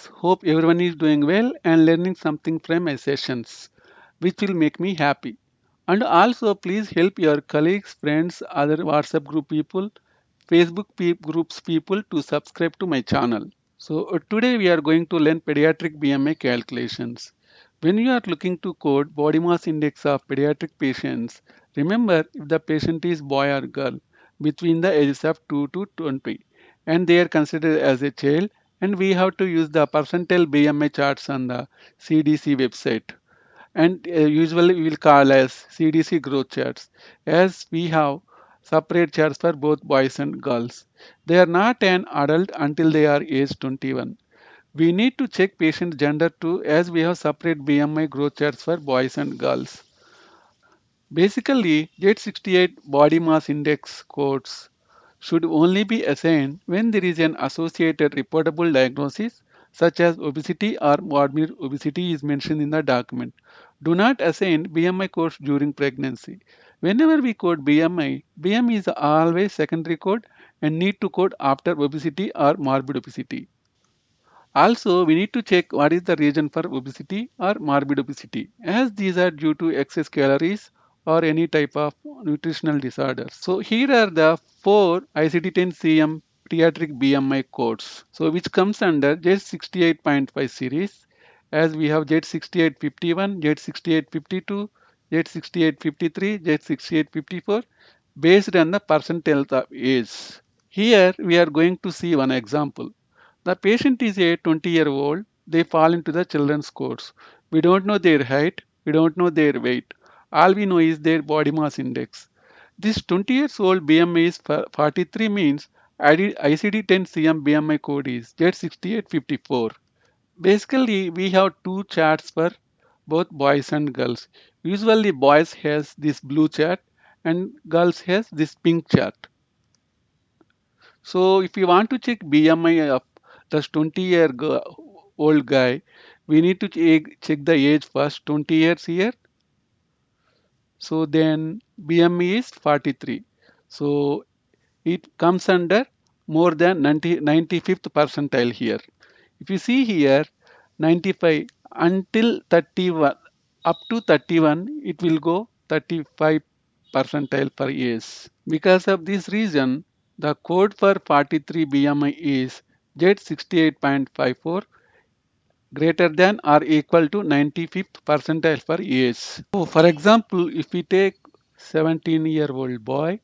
friends. Hope everyone is doing well and learning something from my sessions, which will make me happy. And also, please help your colleagues, friends, other WhatsApp group people, Facebook groups people to subscribe to my channel. So, today we are going to learn pediatric BMI calculations. When you are looking to code body mass index of pediatric patients, remember if the patient is boy or girl between the ages of 2 to 20 and they are considered as a child, and we have to use the percentile BMI charts on the CDC website, and usually we will call as CDC growth charts, as we have separate charts for both boys and girls. They are not an adult until they are age 21. We need to check patient gender too, as we have separate BMI growth charts for boys and girls. Basically, Z68 body mass index codes should only be assigned when there is an associated reportable diagnosis such as obesity or morbid obesity is mentioned in the document. Do not assign BMI codes during pregnancy. Whenever we code BMI, BMI is always secondary code and need to code after obesity or morbid obesity. Also, we need to check what is the reason for obesity or morbid obesity, as these are due to excess calories or any type of nutritional disorders. So here are the four ICD-10 CM pediatric BMI codes. So which comes under Z68.5 series, as we have Z6851, Z6852, Z6853, Z6854 based on the percentile of age. Here we are going to see one example. The patient is a 20-year-old. They fall into the children's codes. We don't know their height. We don't know their weight. All we know is their body mass index. This 20 years old BMI is 43 means ICD-10 CM BMI code is Z6854. Basically, we have two charts for both boys and girls. Usually, boys has this blue chart and girls has this pink chart. So if you want to check BMI of this 20-year-old guy, we need to check the age first, 20 years here. So then BMI is 43. So it comes under more than 95th percentile here. If you see here, 95 until 31, up to 31, it will go 35 percentile per age. Because of this reason, the code for 43 BMI is Z68.54 greater than or equal to 95th percentile for age. So for example, if we take 17-year-old boy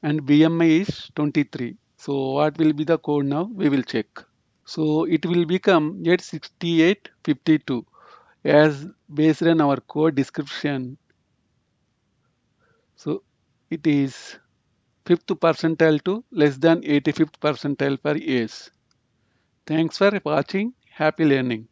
and BMI is 23. So what will be the code now? We will check. So it will become Z6852, as based on our code description. So it is 5th percentile to less than 85th percentile per age. Thanks for watching. Happy learning.